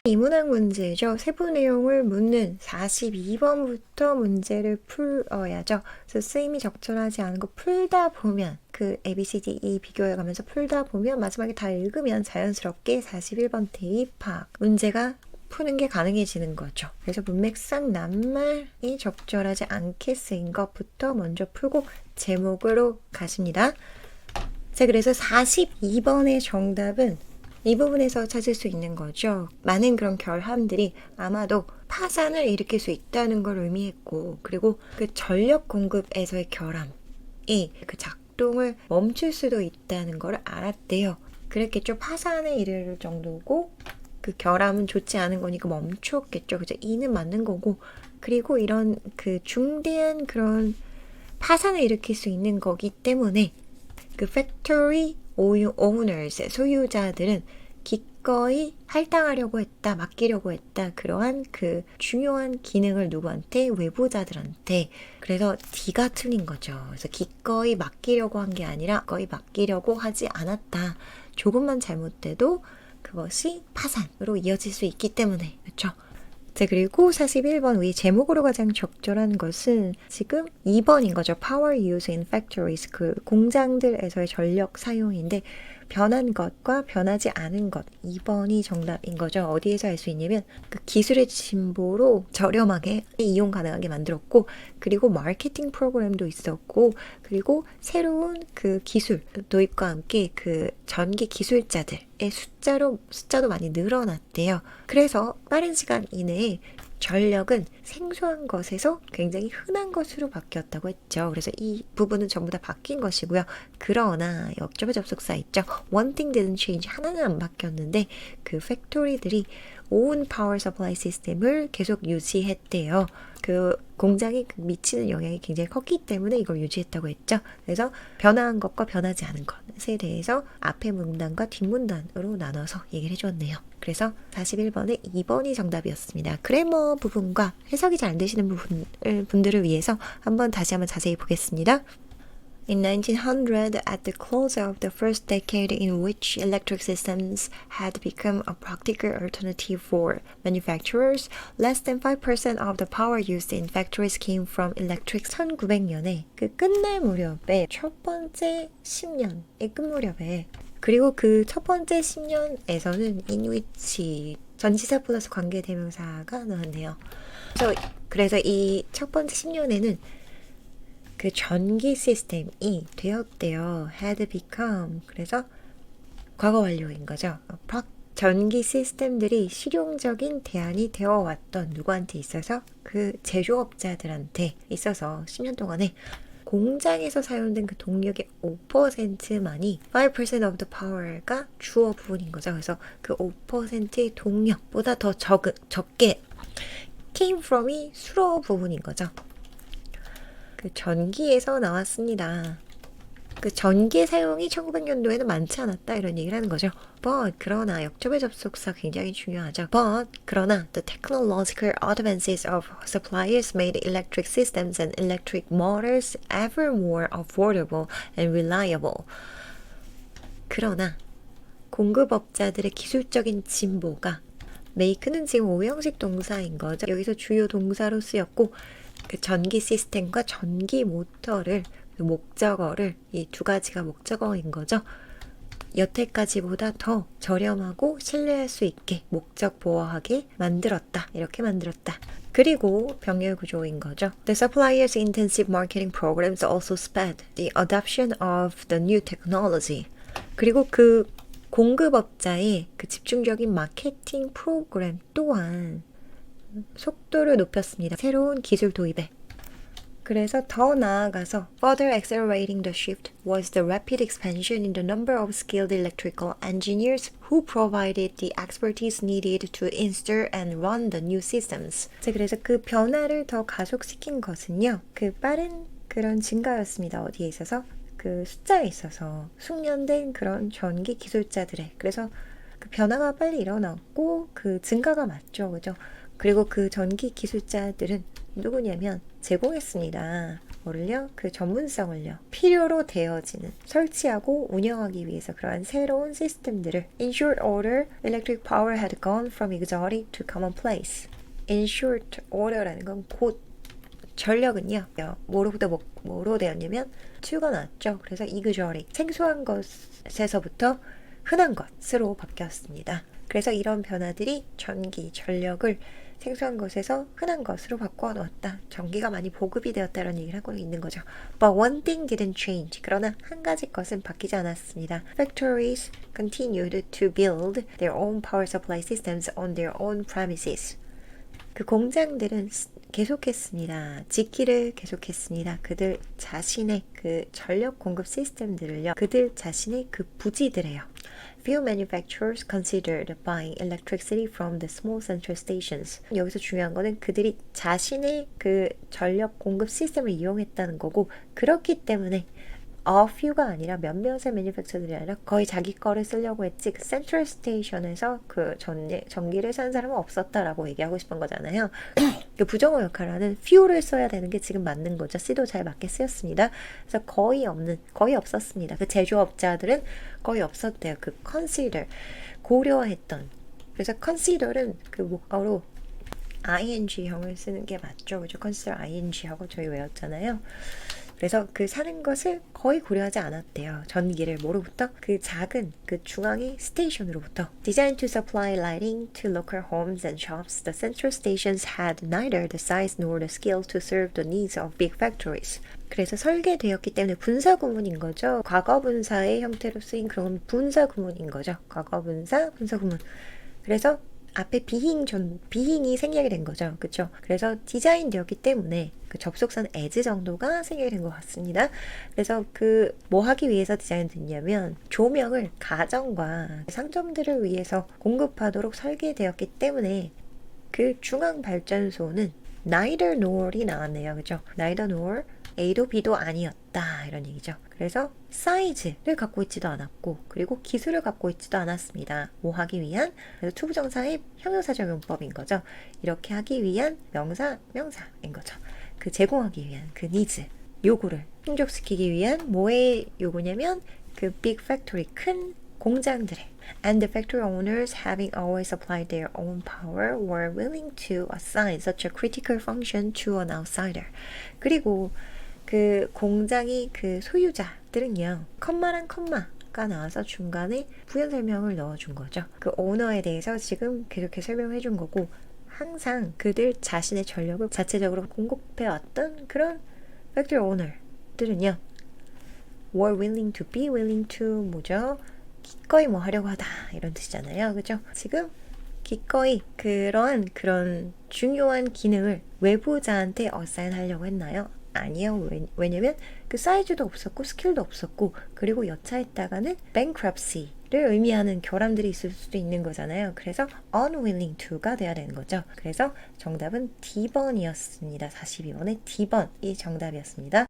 인문학 문제죠. 세부 내용을 묻는 42번부터 문제를 풀어야죠. 그래서 쌤이 적절하지 않은 거 풀다 보면 그 ABCDE 비교해가면서 풀다 보면 마지막에 다 읽으면 자연스럽게 41번 대입학 문제가 푸는 게 가능해지는 거죠. 그래서 문맥상 낱말이 적절하지 않게 쓰인 것부터 먼저 풀고 제목으로 가십니다. 자, 그래서 42번의 정답은 이 부분에서 찾을 수 있는 거죠. 많은 그런 결함들이 아마도 파산을 일으킬 수 있다는 걸 의미했고, 그리고 그 전력 공급에서의 결함이 그 작동을 멈출 수도 있다는 걸 알았대요. 그랬겠죠. 파산에 이를 정도고 그 결함은 좋지 않은 거니까 멈췄겠죠. 그죠? 이는 맞는 거고, 그리고 이런 그 중대한 그런 파산을 일으킬 수 있는 거기 때문에 그 팩토리 오너스, 소유자들은 기꺼이 할당하려고 했다, 맡기려고 했다. 그러한 그 중요한 기능을 누구한테? 외부자들한테. 그래서 D가 틀린 거죠. 그래서 기꺼이 맡기려고 한 게 아니라 기꺼이 맡기려고 하지 않았다. 조금만 잘못돼도 그것이 파산으로 이어질 수 있기 때문에. 그렇죠? 자, 그리고 41번 위 제목으로 가장 적절한 것은 지금 2번인 거죠. Power use in factories. 그 공장들에서의 전력 사용인데 변한 것과 변하지 않은 것. 2번이 정답인 거죠. 어디에서 알 수 있냐면 그 기술의 진보로 저렴하게 이용 가능하게 만들었고, 그리고 마케팅 프로그램도 있었고, 그리고 새로운 그 기술 도입과 함께 그 전기 기술자들의 숫자도 많이 늘어났대요. 그래서 빠른 시간 이내에 전력은 생소한 것에서 굉장히 흔한 것으로 바뀌었다고 했죠. 그래서 이 부분은 전부 다 바뀐 것이고요. 그러나 역접의 접속사 있죠. One thing didn't change. 하나는 안 바뀌었는데 그 팩토리들이 오운 파워 서플라이 시스템을 계속 유지했대요. 그 공장이 미치는 영향이 굉장히 컸기 때문에 이걸 유지했다고 했죠. 그래서 변화한 것과 변하지 않은 것에 대해서 앞에 문단과 뒷문단으로 나눠서 얘기를 해줬네요. 그래서 41번에 2번이 정답이었습니다. 그래머 부분과 해석이 잘 안 되시는 분들을 위해서 다시 한번 자세히 보겠습니다. In 1900, at the close of the first decade in which electric systems had become a practical alternative for manufacturers, less than 5% of the power used in factories came from electric. 1900년에 그 끝날 무렵에 첫 번째 10년의 끝 무렵에 그리고 그 첫 번째 10년에서는 in which 전치사 플러스 관계대명사가 나왔네요. 그래서 이 첫 번째 10년에는 그 전기 시스템이 되었대요. had become. 그래서 과거 완료인 거죠. 전기 시스템들이 실용적인 대안이 되어 왔던 누구한테 있어서? 그 제조업자들한테 있어서 10년 동안에 공장에서 사용된 그 동력의 5%만이 5% of the power가 주어 부분인 거죠. 그래서 그 5%의 동력보다 더 적게 came from이 수로 부분인 거죠. 그 전기에서 나왔습니다. 그 전기 사용이 1900년도에는 많지 않았다 이런 얘기를 하는 거죠. But 그러나 역접의 접속사 굉장히 중요하죠. But 그러나 the technological advances of suppliers made electric systems and electric motors ever more affordable and reliable. 그러나 공급업자들의 기술적인 진보가 make는 지금 5형식 동사인 거죠. 여기서 주요 동사로 쓰였고 그 전기 시스템과 전기 모터를 목적어를 이 두 가지가 목적어인 거죠. 여태까지보다 더 저렴하고 신뢰할 수 있게 목적 보호하게 만들었다. 이렇게 만들었다. 그리고 병렬 구조인 거죠. The suppliers' intensive marketing programs also sped the adoption of the new technology. 그리고 그 공급업자의 그 집중적인 마케팅 프로그램 또한 속도를 높였습니다. 새로운 기술 도입에. 그래서 더 나아가서 further accelerating the shift was the rapid expansion in the number of skilled electrical engineers who provided the expertise needed to install and run the new systems. 그래서 그 변화를 더 가속시킨 것은요. 그 빠른 그런 증가였습니다. 어디에 있어서? 그 숫자에 있어서 숙련된 그런 전기 기술자들의. 그래서 그 변화가 빨리 일어났고 그 증가가 맞죠. 그죠? 그리고 그 전기 기술자들은 누구냐면 제공했습니다. 뭐를요? 그 전문성을요. 필요로 되어지는 설치하고 운영하기 위해서 그러한 새로운 시스템들을 In short order, electric power had gone from exotic to commonplace. In short order라는 건 곧 전력은요. 뭐로부터 뭐로 되었냐면 to가 나왔죠. 그래서 exotic, 생소한 것에서부터 흔한 것으로 바뀌었습니다. 그래서 이런 변화들이 전기, 전력을 생소한 것에서 흔한 것으로 바꿔 놓았다. 전기가 많이 보급이 되었다는 얘기를 하고 있는 거죠. But one thing didn't change. 그러나 한 가지 것은 바뀌지 않았습니다. Factories continued to build their own power supply systems on their own premises. 그 공장들은 계속했습니다. 짓기를 계속했습니다. 그들 자신의 그 전력 공급 시스템들을요. 그들 자신의 그 부지들에요. Few manufacturers considered buying electricity from the small central stations. 여기서 중요한 거는 그들이 자신의 그 전력 공급 시스템을 이용했다는 거고 그렇기 때문에 a few가 아니라 몇몇의 매니팩처들이 아니라 거의 자기 거를 쓰려고 했지 그 센트럴 스테이션에서 그 전기를 사는 사람은 없었다라고 얘기하고 싶은 거잖아요. 그 부정어 역할을 하는 few를 써야 되는 게 지금 맞는 거죠. C도 잘 맞게 쓰였습니다. 그래서 거의 없었습니다. 그 제조업자들은 거의 없었대요. 그 consider, 고려했던. 그래서 consider는 그 목어로 ing형을 쓰는 게 맞죠. 그죠? consider ing하고 저희 외웠잖아요. 그래서 그 사는 것을 거의 고려하지 않았대요. 전기를 뭐로부터? 그 작은 그 중앙의 스테이션으로부터. Designed to supply lighting to local homes and shops, the central stations had neither the size nor the skill to serve the needs of big factories. 그래서 설계되었기 때문에 분사구문인 거죠. 과거분사의 형태로 쓰인 그런 분사구문인 거죠. 과거분사, 분사구문. 그래서 앞에 비행이 생략이 된 거죠. 그쵸? 그래서 디자인되었기 때문에 그 접속사는 as 정도가 생략이 된 것 같습니다. 그래서 그 뭐 하기 위해서 디자인됐냐면 조명을 가정과 상점들을 위해서 공급하도록 설계되었기 때문에 그 중앙 발전소는 neither nor이 나왔네요. 그죠? neither nor A도 B도 아니었다 이런 얘기죠. 그래서 사이즈를 갖고 있지도 않았고 그리고 기술을 갖고 있지도 않았습니다. 뭐 하기 위한? 그래서 투부정사의 형용사적용법인 거죠. 이렇게 하기 위한 명사인 거죠. 그 제공하기 위한 그 needs, 요구를 충족시키기 위한 뭐의 요구냐면 그 big factory, 큰 공장들의 And the factory owners, having always supplied their own power, were willing to assign such a critical function to an outsider. 그리고 그 공장이 그 소유자들은요, 컴마랑 컴마가 나와서 중간에 부연 설명을 넣어준 거죠. 그 오너에 대해서 지금 계속해서 설명해 준 거고, 항상 그들 자신의 전력을 자체적으로 공급해왔던 그런 팩토리 오너들은요, were willing to, be willing to 뭐죠? 기꺼이 뭐 하려고 하다 이런 뜻이잖아요. 그죠? 지금 기꺼이 그런 중요한 기능을 외부자한테 어사인 하려고 했나요? 아니요. 왜냐면 그 사이즈도 없었고 스킬도 없었고 그리고 여차했다가는 bankruptcy를 의미하는 결함들이 있을 수도 있는 거잖아요. 그래서 unwilling to가 돼야 되는 거죠. 그래서 정답은 D번이었습니다. 42번의 D번이 정답이었습니다.